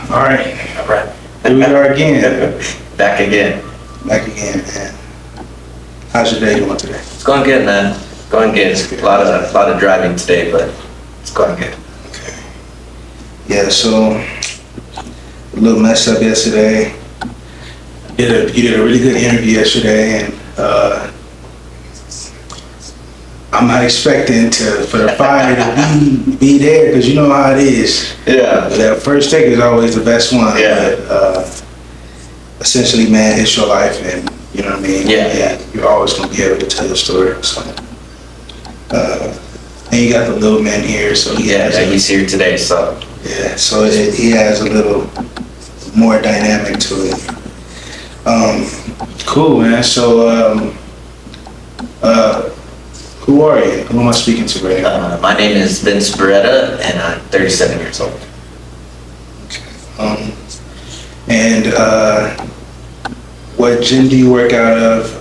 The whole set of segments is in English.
All right. All right. Here we are again. Back again. Back again, man. How's your day going today? It's going good, man. Going good. It's a lot of driving today, but it's going good. Okay. Yeah, so a little messed up yesterday. You did a really good interview yesterday, and I'm not expecting for the fire to be there, because you know how it is. Yeah. That first take is always the best one. Yeah. But, essentially, man, it's your life, and you know what I mean. Yeah. You're always gonna be able to tell your story. So, and you got the little man here, so he's here today. So so he has a little more dynamic to it. Cool, man. So, who are you? Who am I speaking to right now? my name is Vince Beretta, and I'm 37 years old. Okay. And what gym do you work out of?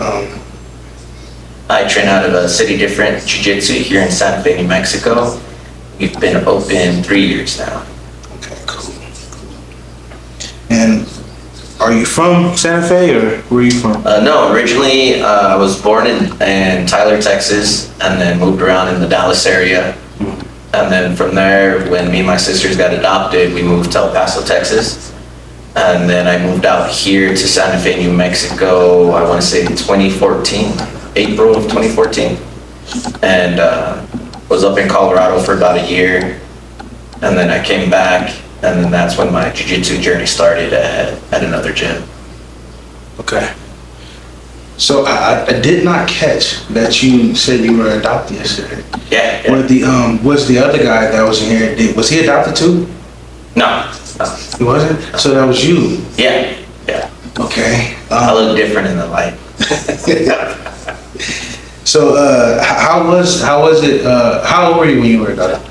I train out of a City Different Jiu-Jitsu here in Santa Fe, New Mexico. We've been open 3 years now. Okay, cool. And are you from Santa Fe, or where are you from? No, originally I was born in Tyler, Texas, and then moved around in the Dallas area. And then from there, when me and my sisters got adopted, we moved to El Paso, Texas. And then I moved out here to Santa Fe, New Mexico, I want to say 2014, April of 2014. And was up in Colorado for about a year. And then I came back, and then that's when my jiu-jitsu journey started at another gym. Okay. So I did not catch that you said you were adopted yesterday. Yeah. Was the other guy that was in here, was he adopted too? No. He wasn't? So that was you? Yeah. Okay. I look different in the light. So how was it? How old were you when you were adopted?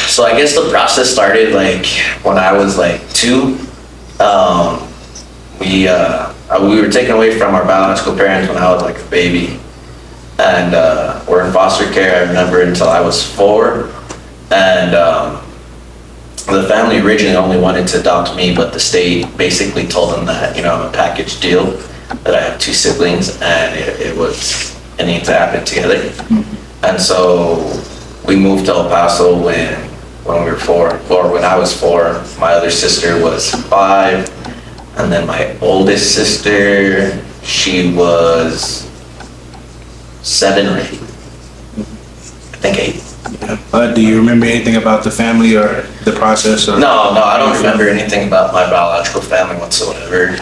So I guess the process started like when I was like 2. We were taken away from our biological parents when I was like a baby, and we're in foster care. I remember until I was 4, and the family originally only wanted to adopt me, but the state basically told them that, I'm a package deal, that I have 2 siblings, and it needs to happen together. And so we moved to El Paso when we were 4, or when I was 4. My other sister was 5, and then my oldest sister, she was 7 or 8. I think 8. Do you remember anything about the family or the process? Or No, I don't remember anything about my biological family whatsoever.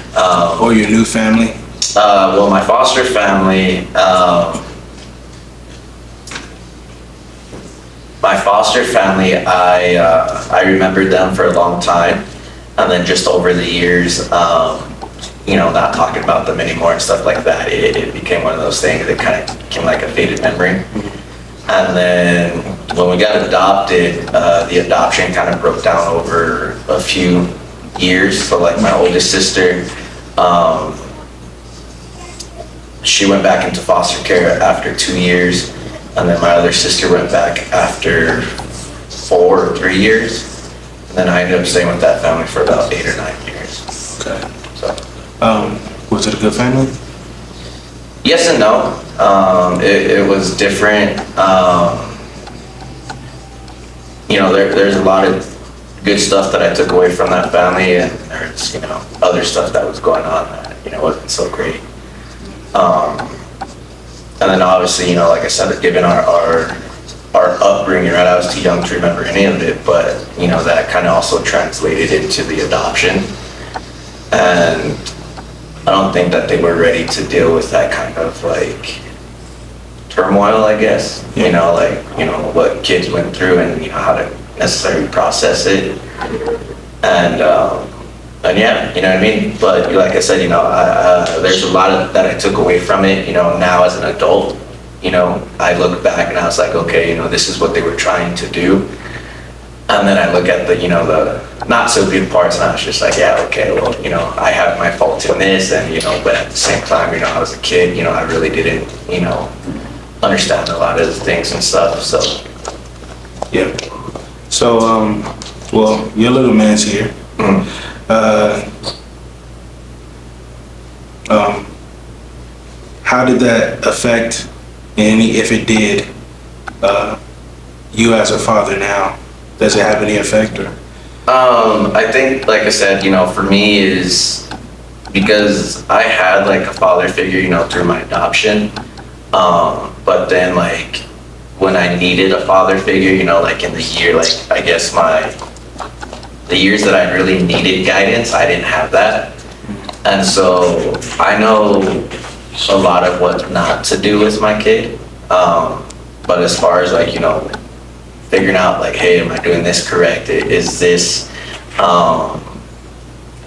Or your new family? Well, my foster family, I remembered them for a long time, and then just over the years, not talking about them anymore and stuff like that, it became one of those things that kind of became like a faded memory. And then when we got adopted, the adoption kind of broke down over a few years. So like my oldest sister, she went back into foster care after 2 years, and then my other sister went back after 4 or 3 years, and then I ended up staying with that family for about 8 or 9 years. Okay. So, was it a good family? yes and no. It was different. There's a lot of good stuff that I took away from that family, and there's other stuff that was going on that wasn't so great. And then obviously, like I said, given our upbringing, right? I was too young to remember any of it, but that kind of also translated into the adoption, and I don't think that they were ready to deal with that kind of like turmoil, I guess. What kids went through, and how to necessarily process it, and yeah, you know what I mean. But like I said, there's a lot that I took away from it. Now as an adult, I look back and I was like, okay, this is what they were trying to do. And then I look at the not so good parts, and I was just like, yeah, okay, well, I have my fault in this, and but at the same time, I was a kid, I really didn't, understand a lot of the things and stuff. So yeah. So, well, your little man's here. How did that affect, any, if it did, you as a father now? Does it have any effect or? I think, like I said, for me is because I had like a father figure, through my adoption. But then like when I needed a father figure, like in the year, like I guess the years that I really needed guidance, I didn't have that. And so I know a lot of what not to do with my kid. But as far as like, figuring out like, hey, am I doing this correct? Is this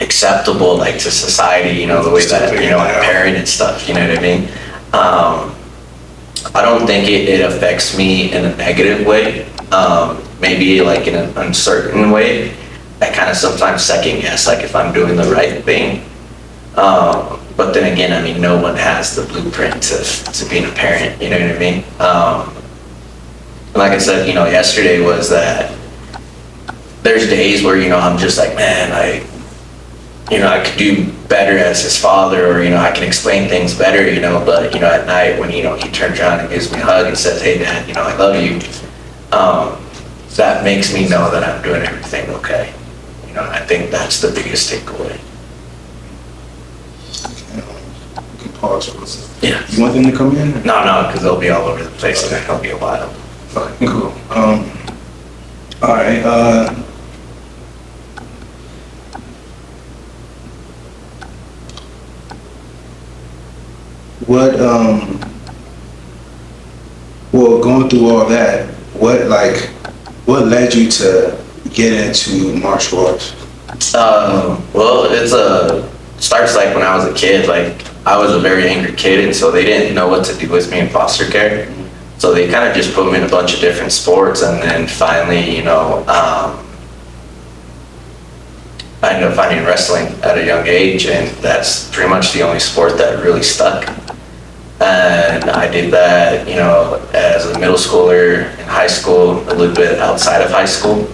acceptable like to society, the way that, I parent and stuff, you know what I mean? I don't think it affects me in a negative way. Maybe like in an uncertain way. I kind of sometimes second guess like if I'm doing the right thing. But then again, I mean, no one has the blueprint to being a parent, you know what I mean? Like I said, yesterday was that there's days where, I'm just like, man, I could do better as his father, or, I can explain things better, but, at night when, he turns around and gives me a hug and says, hey, Dad, I love you, that makes me know that I'm doing everything okay. I think that's the biggest takeaway. You can pause for a second. Yeah. You want them to come in? No, because they'll be all over the place and it'll be a while. Okay, cool. All right. What, well, going through all that, what led you to get into martial arts? Well, starts like when I was a kid. Like I was a very angry kid, and so they didn't know what to do with me in foster care. So they kind of just put me in a bunch of different sports, and then finally, I ended up finding wrestling at a young age, and that's pretty much the only sport that really stuck. And I did that, as a middle schooler, in high school, a little bit outside of high school.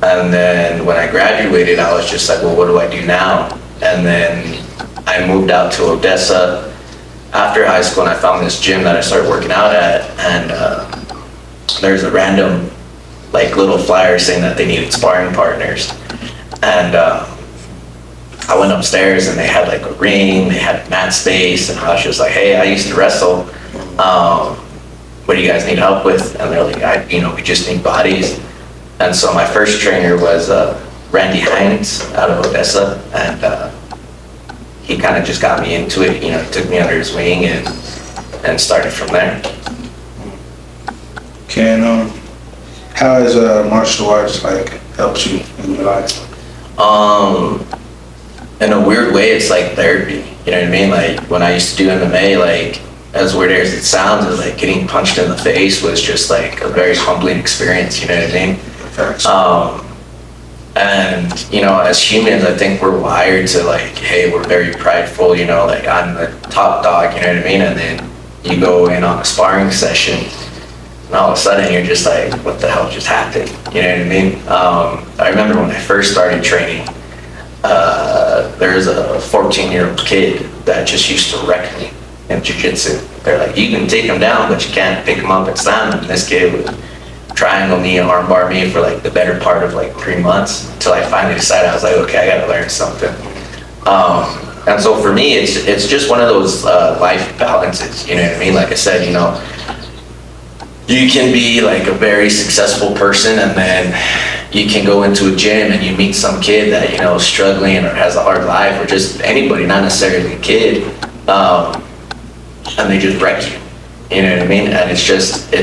And then when I graduated, I was just like, well, what do I do now? And then I moved out to Odessa after high school, and I found this gym that I started working out at. And there's a random, like, little flyer saying that they needed sparring partners. And I went upstairs, and they had like a ring, they had mat space, and I was just like, hey, I used to wrestle. What do you guys need help with? And they're like, we just need bodies. And so my first trainer was Randy Hines out of Odessa, and he kind of just got me into it. He took me under his wing and started from there. How has martial arts helped you in your life? In a weird way, it's like therapy. You know what I mean? Like when I used to do MMA, like as weird as it sounds, it's like getting punched in the face was just like a very humbling experience. You know what I mean? And as humans, I think we're wired to like, hey, we're very prideful. Like I'm the top dog. You know what I mean? And then you go in on a sparring session, and all of a sudden you're just like, what the hell just happened? You know what I mean? I remember when I first started training. There's a 14-year-old kid that just used to wreck me in jujitsu. They're like, you can take him down, but you can't pick him up and slam him. And this kid would triangle me and armbar me for like the better part of like 3 months until I finally decided, I was like, okay, I gotta learn something. And so for me, it's just one of those life balances. You know what I mean? Like I said, you can be like a very successful person, and then you can go into a gym and you meet some kid that is struggling or has a hard life, or just anybody, not necessarily a kid, and they just wreck you. You know what I mean? And it's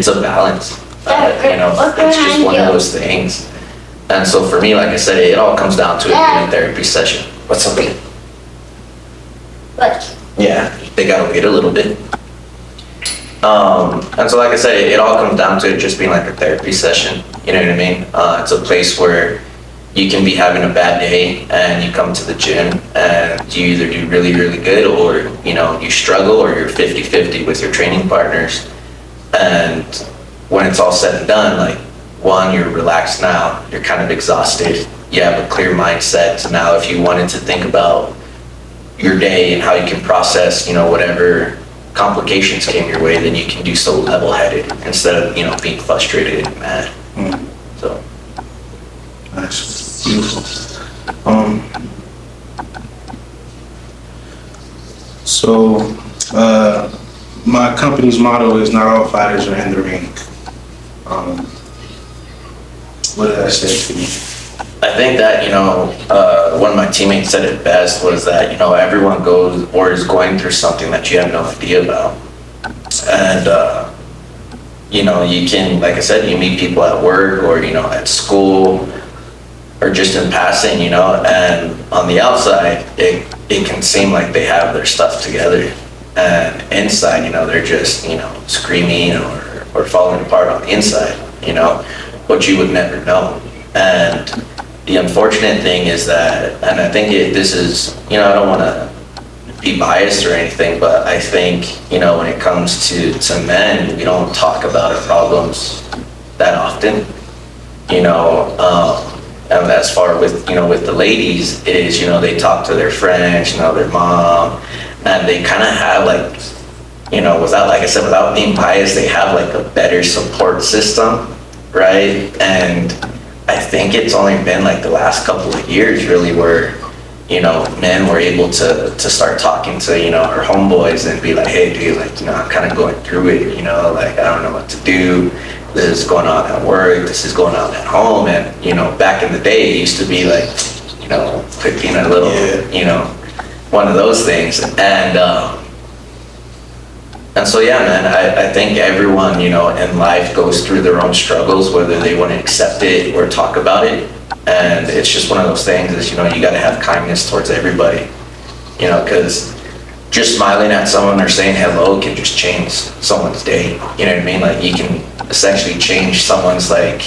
a balance. It's just one of those things. And so for me, like I said, it all comes down to a therapy session. What's up, kid? What? Yeah, they gotta wait a little bit. And so like I said, it all comes down to it just being like a therapy session. You know what I mean? It's a place where you can be having a bad day and you come to the gym and you either do really, really good, or, you struggle, or you're 50-50 with your training partners. And when it's all said and done, like, one, you're relaxed now, you're kind of exhausted, you have a clear mindset. So now if you wanted to think about your day and how you can process, whatever complications came your way, then you can do so level-headed instead of, being frustrated and mad. So. Nice. Beautiful. My company's motto is not all fighters are in the ring. What did I say to you? I think that, one of my teammates said it best was that, everyone goes or is going through something that you have no idea about. And, you can, like I said, you meet people at work or, at school or just in passing, and on the outside, it can seem like they have their stuff together. And inside, they're just, screaming or falling apart on the inside, but you would never know. And the unfortunate thing is that, and I think this is, I don't want to be biased or anything, but I think, when it comes to men, we don't talk about our problems that often, and as far with, with the ladies is, they talk to their friends, their mom, and they kind of have like, without, like I said, without being biased, they have like a better support system, right? And I think it's only been like the last couple of years really where, men were able to start talking to, our homeboys and be like, hey dude, like, I'm kind of going through it, like, I don't know what to do. This is going on at work, this is going on at home. And, back in the day, it used to be like, quick peanut little, one of those things. And so, yeah, man, I think everyone, in life goes through their own struggles, whether they want to accept it or talk about it. And it's just one of those things is, you got to have kindness towards everybody, because just smiling at someone or saying hello can just change someone's day. You know what I mean? Like, you can essentially change someone's, like,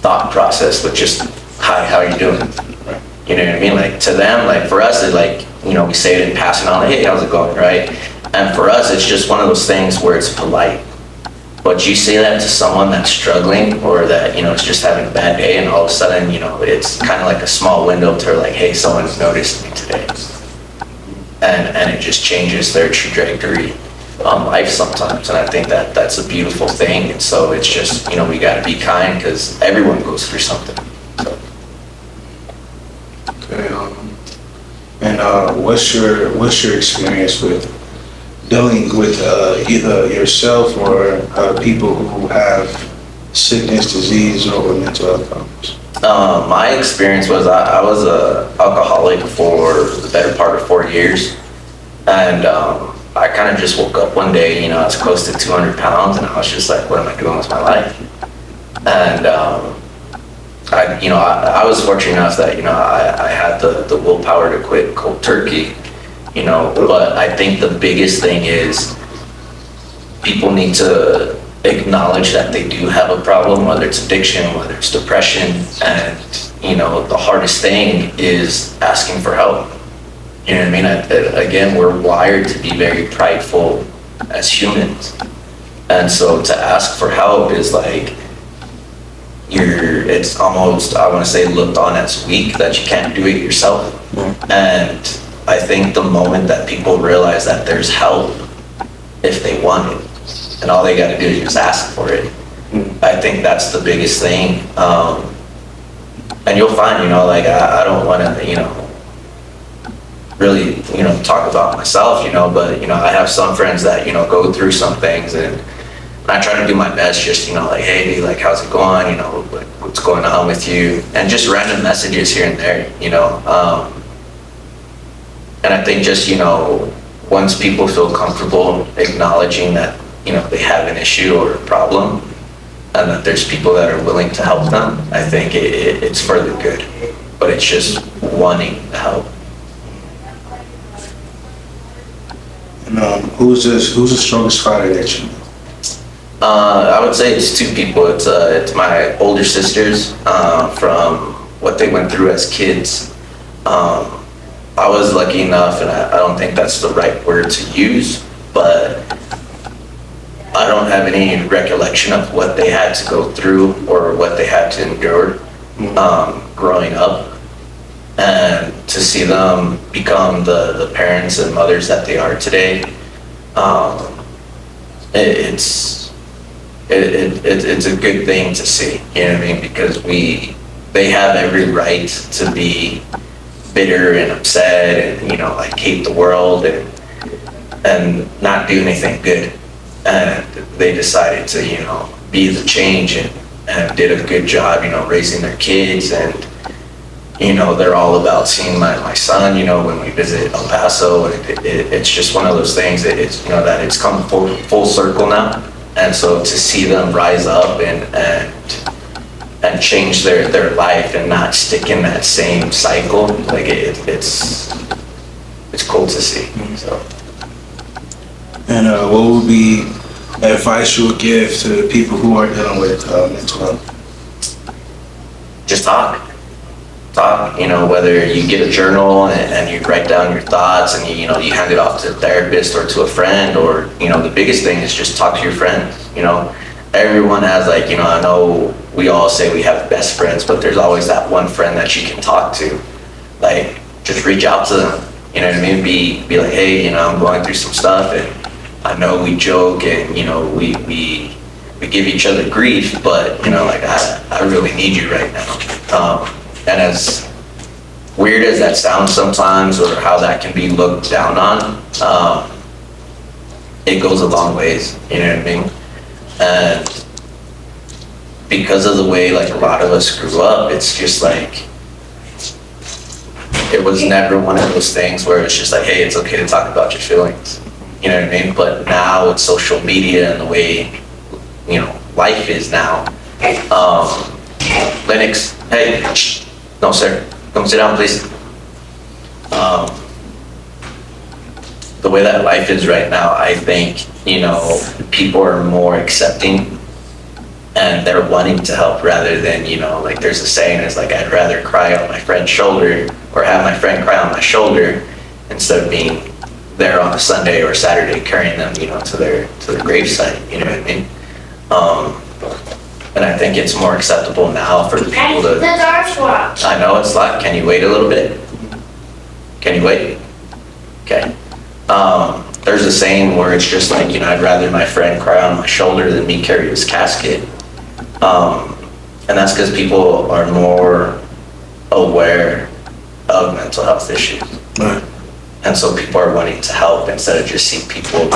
thought process with just, hi, how are you doing? You know what I mean? Like, to them, like, for us, it's like, we say it in passing on, hey, how's it going, right? And for us, it's just one of those things where it's polite. But you say that to someone that's struggling or that, is just having a bad day, and all of a sudden, it's kind of like a small window to like, hey, someone's noticed me today. And it just changes their trajectory on life sometimes. And I think that that's a beautiful thing. And so it's just, we got to be kind because everyone goes through something. So. Okay. And what's your experience with dealing with either yourself or people who have sickness, disease, or mental health problems? My experience was I was a alcoholic for the better part of 4 years, and I kind of just woke up one day, I was close to 200 pounds, and I was just like, what am I doing with my life? And I was fortunate enough that I had the willpower to quit cold turkey. But I think the biggest thing is people need to acknowledge that they do have a problem, whether it's addiction, whether it's depression, and, the hardest thing is asking for help. You know what I mean? Again, we're wired to be very prideful as humans. And so to ask for help is like, it's almost, I want to say, looked on as weak that you can't do it yourself. And I think the moment that people realize that there's help if they want it, and all they got to do is just ask for it, I think that's the biggest thing. And you'll find, like, I don't want to, really, talk about myself, but, I have some friends that, go through some things, and I try to do my best, just, like, hey, like, how's it going? Like, what's going on with you? And just random messages here and there, and I think just, once people feel comfortable acknowledging that, they have an issue or a problem, and that there's people that are willing to help them, I think it's for the good. But it's just wanting to help. And who's the strongest fighter that you know? I would say it's two people. It's my older sisters from what they went through as kids. I was lucky enough, and I don't think that's the right word to use, but I don't have any recollection of what they had to go through or what they had to endure. growing up, and to see them become the parents and mothers that they are today. It's a good thing to see, you know what I mean? Because they have every right to be bitter and upset and, like hate the world and not do anything good. And they decided to, be the change and did a good job, raising their kids. And, they're all about seeing my son, when we visit El Paso. And it's just one of those things that that it's come full circle now. And so to see them rise up and change their life and not stick in that same cycle, like it's cool to see. So. And what would be advice you would give to people who are dealing with mental health? Just talk, whether you get a journal and you write down your thoughts and you hand it off to a therapist or to a friend, or the biggest thing is just talk to your friends. Everyone has I know we all say we have best friends, but there's always that one friend that you can talk to. Like, just reach out to them, you know what I mean? Be like, hey, I'm going through some stuff, and I know we joke and we give each other grief, but I really need you right now. And as weird as that sounds sometimes, or how that can be looked down on, it goes a long ways, you know what I mean? And because of the way a lot of us grew up, it's just it was never one of those things where it's just hey, it's okay to talk about your feelings, you know what I mean? But now with social media and the way life is now, Lennox, hey, no sir, come sit down please. The way that life is right now, I think people are more accepting, and they're wanting to help rather than there's a saying, it's I'd rather cry on my friend's shoulder, or have my friend cry on my shoulder, instead of being there on a Sunday or Saturday carrying them to their gravesite, you know what I mean? And I think it's more acceptable now for people to. I know it's locked. Can you wait a little bit? Can you wait? Okay. There's a saying where it's just I'd rather my friend cry on my shoulder than me carry his casket. And that's because people are more aware of mental health issues. Right. And so people are wanting to help instead of just see people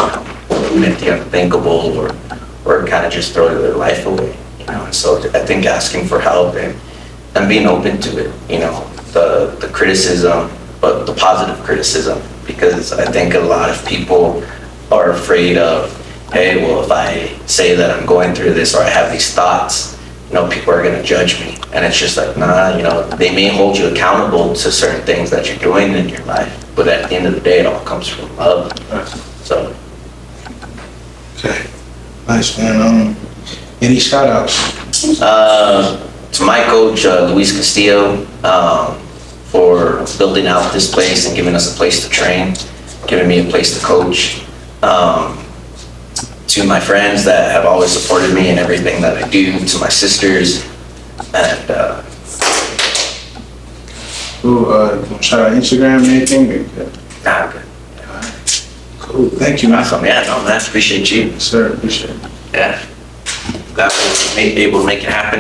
admit the unthinkable or kind of just throw their life away. And so I think asking for help and being open to it, the criticism, but the positive criticism, because I think a lot of people are afraid of, hey, well, if I say that I'm going through this or I have these thoughts, people are going to judge me. And it's just nah, they may hold you accountable to certain things that you're doing in your life, but at the end of the day, it all comes from love. So. Okay. Nice, man. Any shout outs? To my coach, Luis Castillo, for building out this place and giving us a place to train, giving me a place to coach. To my friends that have always supported me in everything that I do, to my sisters, and shout out Instagram or anything? nah, good. Cool. Thank you, man. Awesome. Yeah, no, man, appreciate you. Yes, sir. Appreciate it. Yeah. That was able to make it happen.